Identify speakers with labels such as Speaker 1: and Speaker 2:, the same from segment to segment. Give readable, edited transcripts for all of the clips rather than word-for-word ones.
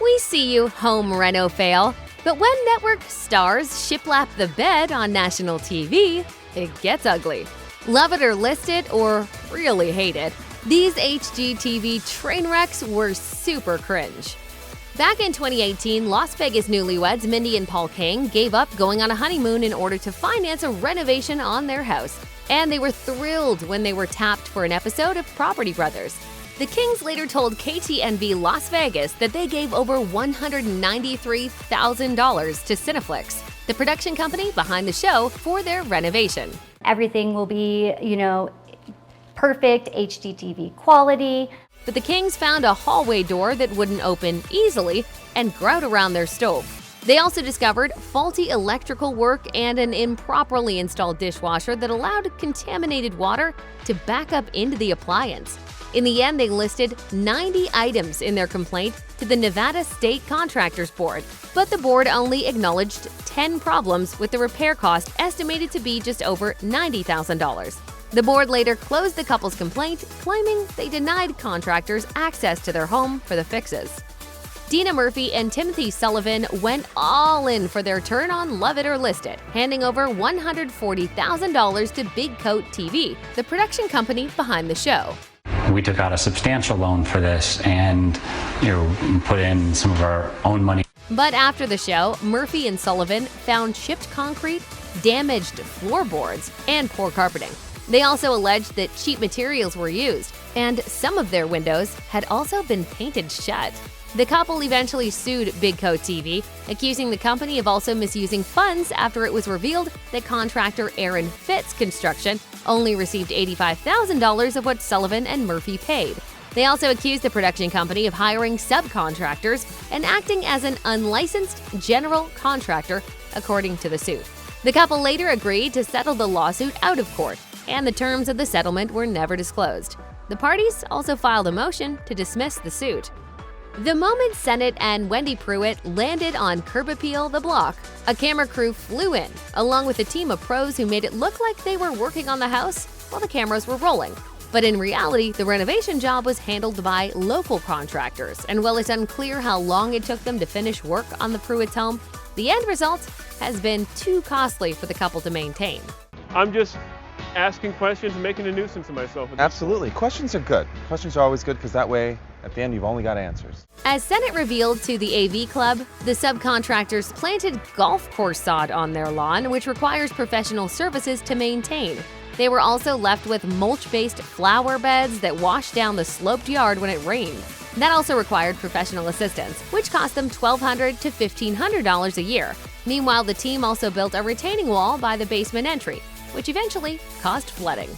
Speaker 1: We see you, home reno fail. But when network stars shiplap the bed on national TV, it gets ugly. Love it or list it, or really hate it, these HGTV train wrecks were super cringe. Back in 2018, Las Vegas newlyweds Mindy and Peng gave up going on a honeymoon in order to finance a renovation on their house. And they were thrilled when they were tapped for an episode of Property Brothers. The Kings later told KTNV Las Vegas that they gave over $193,000 to Cineflix, the production company behind the show, for their renovation.
Speaker 2: Everything will be, perfect HGTV quality.
Speaker 1: But the Kings found a hallway door that wouldn't open easily and grout around their stove. They also discovered faulty electrical work and an improperly installed dishwasher that allowed contaminated water to back up into the appliance. In the end, they listed 90 items in their complaint to the Nevada State Contractors Board, but the board only acknowledged 10 problems with the repair cost estimated to be just over $90,000. The board later closed the couple's complaint, claiming they denied contractors access to their home for the fixes. Deena Murphy and Timothy Sullivan went all in for their turn on Love It or List It, handing over $140,000 to Big Coat TV, the production company behind the show.
Speaker 3: We took out a substantial loan for this and put in some of our own money.
Speaker 1: But after the show, Murphy and Sullivan found chipped concrete, damaged floorboards, and poor carpeting. They also alleged that cheap materials were used, and some of their windows had also been painted shut. The couple eventually sued Big Coat TV, accusing the company of also misusing funds after it was revealed that contractor Aaron Fitz Construction only received $85,000 of what Sullivan and Murphy paid. They also accused the production company of hiring subcontractors and acting as an unlicensed general contractor, according to the suit. The couple later agreed to settle the lawsuit out of court, and the terms of the settlement were never disclosed. The parties also filed a motion to dismiss the suit. The moment Cenate and Wendy Pruitt landed on Curb Appeal the block, a camera crew flew in, along with a team of pros who made it look like they were working on the house while the cameras were rolling. But in reality, the renovation job was handled by local contractors, and while it's unclear how long it took them to finish work on the Pruitt's home, the end result has been too costly for the couple to maintain.
Speaker 4: I'm just asking questions and making a nuisance of myself.
Speaker 5: Absolutely. Questions are good. Questions are always good because that way, at the end, you've only got answers.
Speaker 1: As Cenate revealed to the AV Club, the subcontractors planted golf course sod on their lawn, which requires professional services to maintain. They were also left with mulch-based flower beds that washed down the sloped yard when it rained. That also required professional assistance, which cost them $1,200 to $1,500 a year. Meanwhile, the team also built a retaining wall by the basement entry, which eventually caused flooding.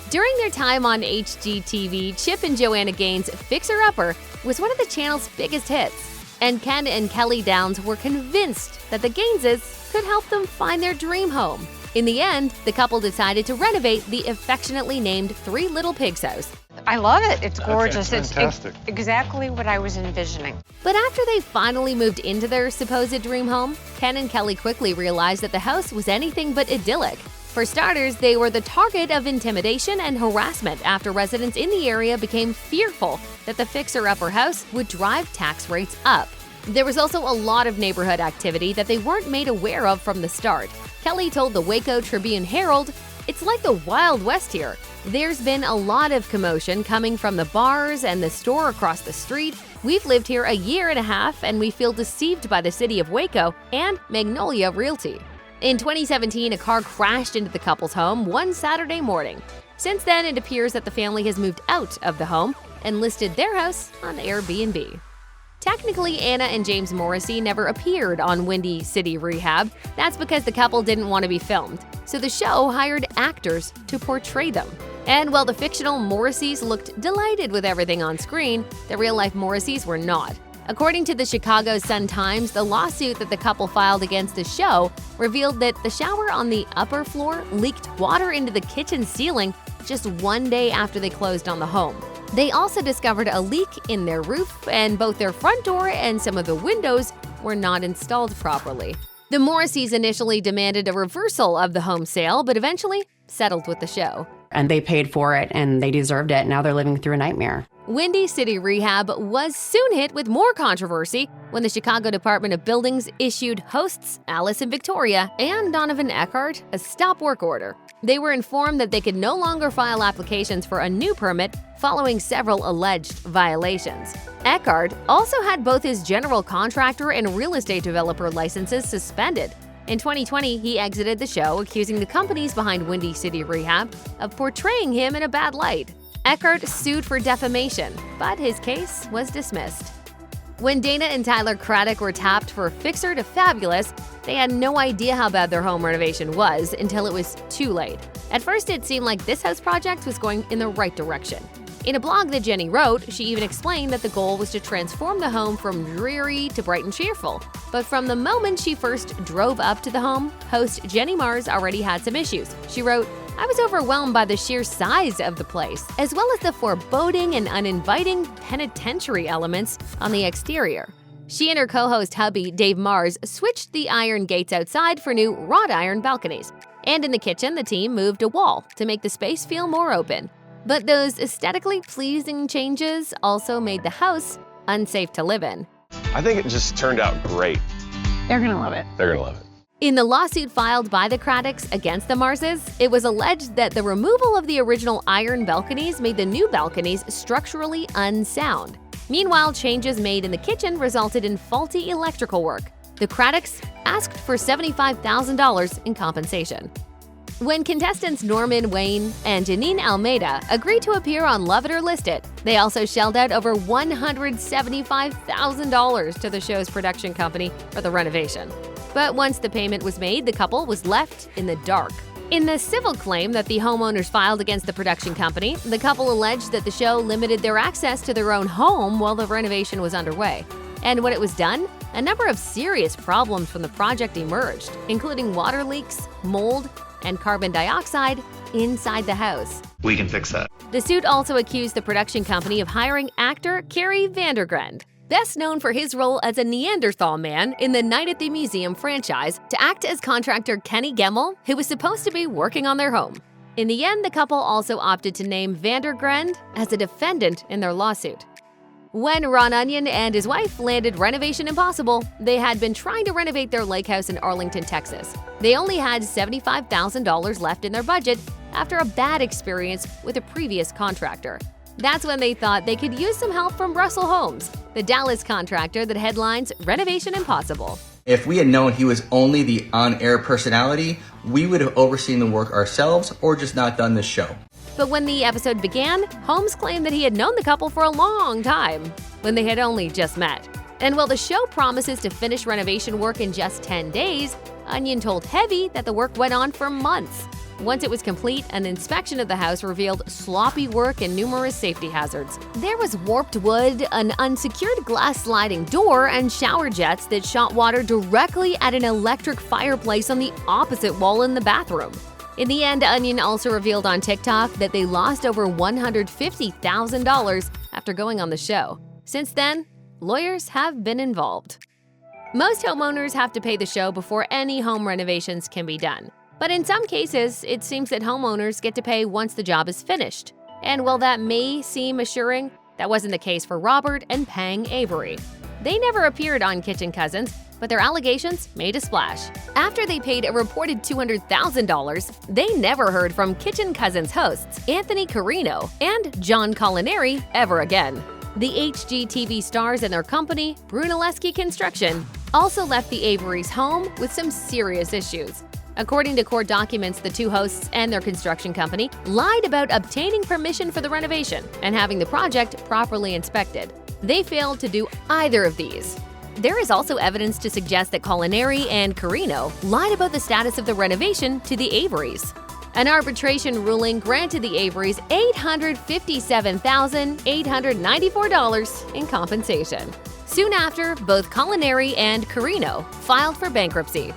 Speaker 1: During their time on HGTV, Chip and Joanna Gaines' Fixer Upper was one of the channel's biggest hits, and Ken and Kelly Downs were convinced that the Gaineses could help them find their dream home. In the end, the couple decided to renovate the affectionately named Three Little Pigs house.
Speaker 6: I love it. It's gorgeous.
Speaker 4: It's fantastic.
Speaker 6: It's exactly what I was envisioning.
Speaker 1: But after they finally moved into their supposed dream home, Ken and Kelly quickly realized that the house was anything but idyllic. For starters, they were the target of intimidation and harassment after residents in the area became fearful that the fixer-upper house would drive tax rates up. There was also a lot of neighborhood activity that they weren't made aware of from the start. Kelly told the Waco Tribune-Herald, "It's like the Wild West here. There's been a lot of commotion coming from the bars and the store across the street. We've lived here a year and a half and we feel deceived by the city of Waco and Magnolia Realty." In 2017, a car crashed into the couple's home one Saturday morning. Since then, it appears that the family has moved out of the home and listed their house on Airbnb. Technically, Anna and James Morrissey never appeared on Windy City Rehab. That's because the couple didn't want to be filmed, so the show hired actors to portray them. And while the fictional Morrisseys looked delighted with everything on screen, the real-life Morrisseys were not. According to the Chicago Sun-Times, the lawsuit that the couple filed against the show revealed that the shower on the upper floor leaked water into the kitchen ceiling just one day after they closed on the home. They also discovered a leak in their roof, and both their front door and some of the windows were not installed properly. The Morrisseys initially demanded a reversal of the home sale, but eventually settled with the show.
Speaker 7: And they paid for it, and they deserved it. Now they're living through a nightmare.
Speaker 1: Windy City Rehab was soon hit with more controversy when the Chicago Department of Buildings issued hosts Alice and Victoria and Donovan Eckhart a stop work order. They were informed that they could no longer file applications for a new permit following several alleged violations. Eckhart also had both his general contractor and real estate developer licenses suspended. In 2020, he exited the show, accusing the companies behind Windy City Rehab of portraying him in a bad light. Eckhart sued for defamation, but his case was dismissed. When Deena and Tyler Craddock were tapped for Fixer to Fabulous, they had no idea how bad their home renovation was until it was too late. At first, it seemed like this house project was going in the right direction. In a blog that Jenny wrote, she even explained that the goal was to transform the home from dreary to bright and cheerful. But from the moment she first drove up to the home, host Jenny Mars already had some issues. She wrote, "I was overwhelmed by the sheer size of the place, as well as the foreboding and uninviting penitentiary elements on the exterior." She and her co-host hubby, Dave Mars, switched the iron gates outside for new wrought iron balconies. And in the kitchen, the team moved a wall to make the space feel more open. But those aesthetically pleasing changes also made the house unsafe to live in.
Speaker 7: I think it just turned out great.
Speaker 6: They're gonna love it.
Speaker 7: They're gonna love it.
Speaker 1: In the lawsuit filed by the Caddocks against the Marses, it was alleged that the removal of the original iron balconies made the new balconies structurally unsound. Meanwhile, changes made in the kitchen resulted in faulty electrical work. The Caddocks asked for $75,000 in compensation. When contestants Norman Waine and Jeanine Almeida agreed to appear on Love It or List It, they also shelled out over $175,000 to the show's production company for the renovation. But once the payment was made, the couple was left in the dark. In the civil claim that the homeowners filed against the production company, the couple alleged that the show limited their access to their own home while the renovation was underway. And when it was done, a number of serious problems from the project emerged, including water leaks, mold, and carbon dioxide inside the house.
Speaker 8: We can fix that.
Speaker 1: The suit also accused the production company of hiring actor Carrie Vandergrend, best known for his role as a Neanderthal man in the Night at the Museum franchise, to act as contractor Kenny Gemmel, who was supposed to be working on their home. In the end, the couple also opted to name Vandergrend as a defendant in their lawsuit. When Onyon and his wife landed Renovation Impossible, they had been trying to renovate their lake house in Arlington, Texas. They only had $75,000 left in their budget after a bad experience with a previous contractor. That's when they thought they could use some help from Russell Homes, the Dallas contractor that headlines Renovation Impossible.
Speaker 9: If we had known he was only the on-air personality, we would have overseen the work ourselves or just not done this show.
Speaker 1: But when the episode began, Holmes claimed that he had known the couple for a long time, when they had only just met. And while the show promises to finish renovation work in just 10 days, Onyon told Heavy that the work went on for months. Once it was complete, an inspection of the house revealed sloppy work and numerous safety hazards. There was warped wood, an unsecured glass sliding door, and shower jets that shot water directly at an electric fireplace on the opposite wall in the bathroom. In the end, Onyon also revealed on TikTok that they lost over $150,000 after going on the show. Since then, lawyers have been involved. Most homeowners have to pay the show before any home renovations can be done. But in some cases, it seems that homeowners get to pay once the job is finished. And while that may seem assuring, that wasn't the case for Robert and Peng Avery. They never appeared on Kitchen Cousins, but their allegations made a splash. After they paid a reported $200,000, they never heard from Kitchen Cousins hosts Anthony Carino and John Culinary ever again. The HGTV stars and their company, Brunelleschi Construction, also left the Averys' home with some serious issues. According to court documents, the two hosts and their construction company lied about obtaining permission for the renovation and having the project properly inspected. They failed to do either of these. There is also evidence to suggest that Culinary and Carino lied about the status of the renovation to the Averys. An arbitration ruling granted the Averys $857,894 in compensation. Soon after, both Culinary and Carino filed for bankruptcy.